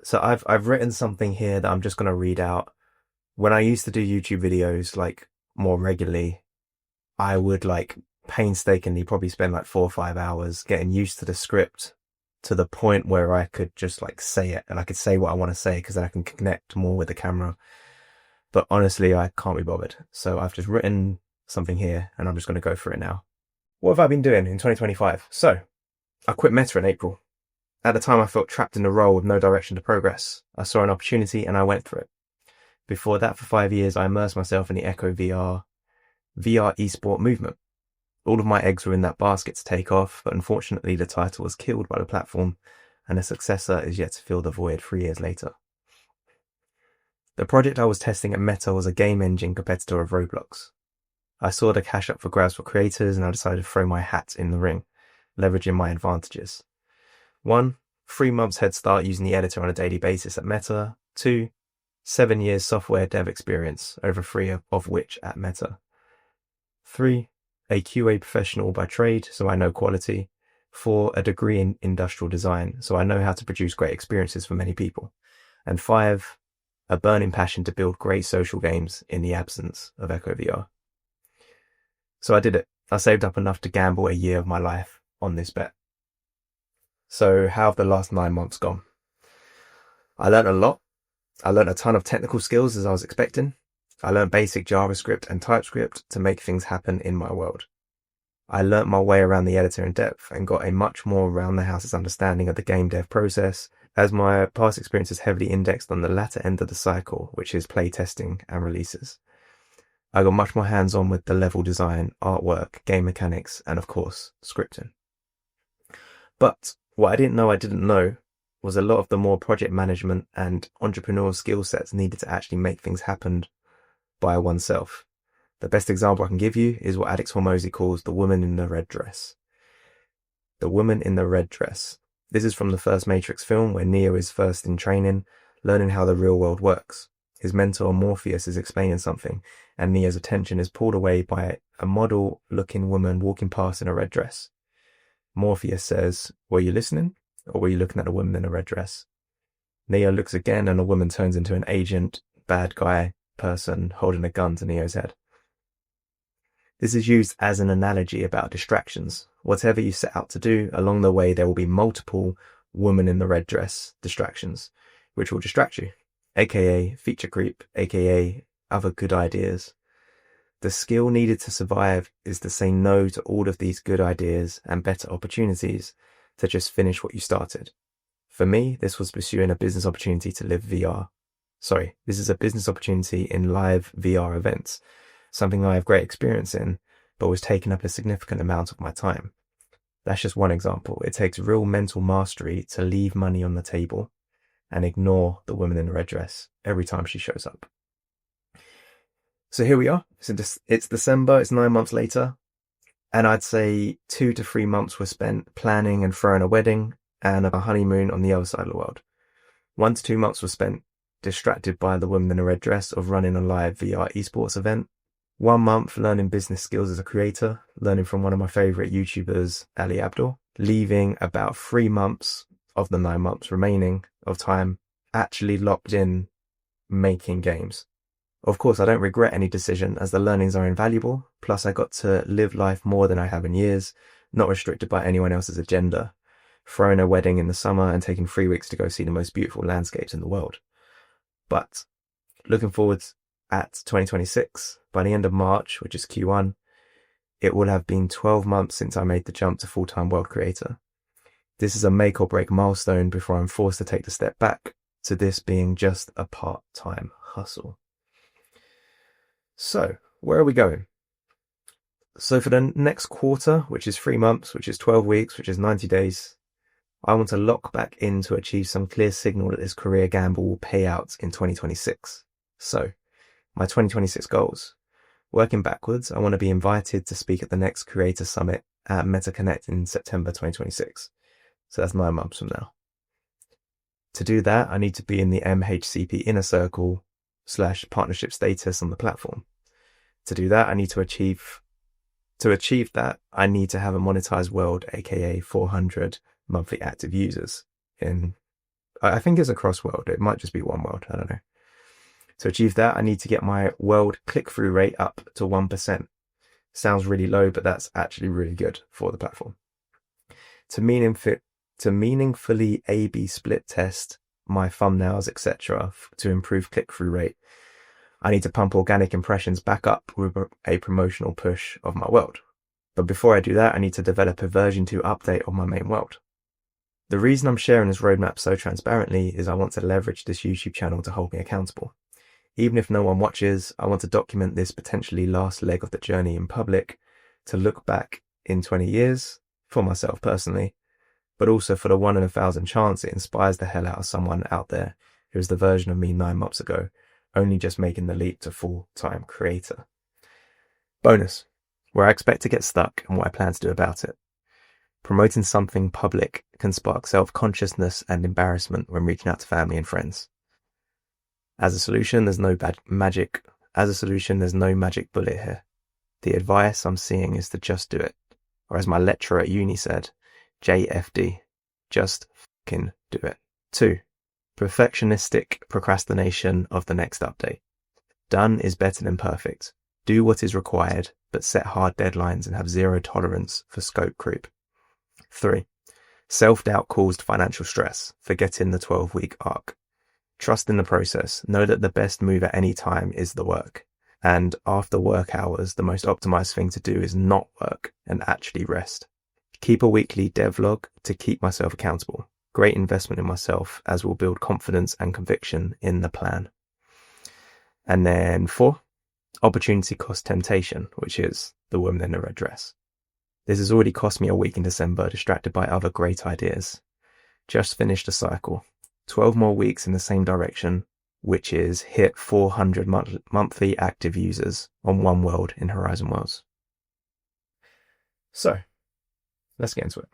So I've written something here that I'm just going to read out. When I used to do YouTube videos like more regularly, I would like painstakingly probably spend like 4 or 5 hours getting used to the script to the point where I could just like say it and I could say what I want to say because then I can connect more with the camera. But honestly, I can't be bothered. So I've just written something here and I'm just going to go for it now. What have I been doing in 2025? So I quit Meta in April. At the time, I felt trapped in a role with no direction to progress. I saw an opportunity and I went for it. Before that, for 5 years, I immersed myself in the Echo VR esport movement. All of my eggs were in that basket to take off, but unfortunately the title was killed by the platform and a successor is yet to fill the void 3 years later. The project I was testing at Meta was a game engine competitor of Roblox. I saw the cash up for grabs for creators and I decided to throw my hat in the ring, leveraging my advantages. 1, 3 months head start using the editor on a daily basis at Meta. 2, 7 years software dev experience, over 3 of which at Meta. 3, a QA professional by trade, so I know quality. 4, a degree in industrial design, so I know how to produce great experiences for many people. And 5, a burning passion to build great social games in the absence of Echo VR. So I did it. I saved up enough to gamble a year of my life on this bet. So how have the last 9 months gone? I learned a lot. I learned a ton of technical skills as I was expecting. I learned basic JavaScript and TypeScript to make things happen in my world. I learnt my way around the editor in depth and got a much more round the house's understanding of the game dev process, as my past experience is heavily indexed on the latter end of the cycle, which is play testing and releases. I got much more hands-on with the level design, artwork, game mechanics, and of course, scripting. But what I didn't know was a lot of the more project management and entrepreneurial skill sets needed to actually make things happen by oneself. The best example I can give you is what Alex Hormozy calls the woman in the red dress. The woman in the red dress. This is from the first Matrix film where Neo is first in training, learning how the real world works. His mentor Morpheus is explaining something and Neo's attention is pulled away by a model-looking woman walking past in a red dress. Morpheus says, "Were you listening? Or were you looking at a woman in a red dress?" Neo looks again and a woman turns into an agent, bad guy person holding a gun to Neo's head. This is used as an analogy about distractions. Whatever you set out to do, along the way there will be multiple woman in the red dress distractions, which will distract you, aka feature creep, aka other good ideas. The skill needed to survive is to say no to all of these good ideas and better opportunities to just finish what you started. For me, this was pursuing a business opportunity to live VR. This is a business opportunity in live VR events, something I have great experience in, but was taking up a significant amount of my time. That's just one example. It takes real mental mastery to leave money on the table and ignore the woman in the red dress every time she shows up. So here we are. It's December, it's 9 months later, and I'd say 2 to 3 months were spent planning and throwing a wedding and a honeymoon on the other side of the world. 1 to 2 months were spent distracted by the woman in a red dress of running a live VR esports event. 1 month learning business skills as a creator, learning from one of my favorite YouTubers, Ali Abdul, leaving about 3 months of the 9 months remaining of time actually locked in making games. Of course, I don't regret any decision as the learnings are invaluable. Plus I got to live life more than I have in years, not restricted by anyone else's agenda, throwing a wedding in the summer and taking 3 weeks to go see the most beautiful landscapes in the world. But looking forward at 2026, by the end of March, which is Q1, it will have been 12 months since I made the jump to full-time world creator. This is a make or break milestone before I'm forced to take the step back to this being just a part-time hustle. So, where are we going? So for the next quarter, which is 3 months, which is 12 weeks, which is 90 days, I want to lock back in to achieve some clear signal that this career gamble will pay out in 2026. So, my 2026 goals. Working backwards, I want to be invited to speak at the next Creator Summit at MetaConnect in September 2026. So that's 9 months from now. To do that, I need to be in the MHCP inner circle / partnership status on the platform. To do that, I need to achieve that, I need to have a monetized world, aka 400 monthly active users in I think it's across world. It might just be one world. I don't know. To achieve that, I need to get my world click-through rate up to 1%. Sounds really low, but that's actually really good for the platform. To meaningfully A/B split test my thumbnails, etc., to improve click-through rate, I need to pump organic impressions back up with a promotional push of my world. But before I do that, I need to develop a version 2 update of my main world. The reason I'm sharing this roadmap so transparently is I want to leverage this YouTube channel to hold me accountable. Even if no one watches, I want to document this potentially last leg of the journey in public, to look back in 20 years, for myself personally, but also for the 1 in 1,000 chance it inspires the hell out of someone out there who is the version of me 9 months ago, only just making the leap to full-time creator. Bonus, where I expect to get stuck and what I plan to do about it. Promoting something public can spark self-consciousness and embarrassment when reaching out to family and friends. As a solution, there's no magic bullet here. The advice I'm seeing is to just do it. Or as my lecturer at uni said, JFD, just fucking do it. 2. Perfectionistic procrastination of the next update. Done is better than perfect. Do what is required, but set hard deadlines and have zero tolerance for scope creep. 3. Self-doubt caused financial stress, forgetting the 12-week arc. Trust in the process. Know that the best move at any time is the work. And after work hours, the most optimized thing to do is not work and actually rest. Keep a weekly devlog to keep myself accountable. Great investment in myself, as will build confidence and conviction in the plan. And then 4, opportunity cost temptation, which is the woman in the red dress. This has already cost me a week in December, distracted by other great ideas. Just finished a cycle. 12 more weeks in the same direction, which is hit 400 monthly active users on one world in Horizon Worlds. So, let's get into it.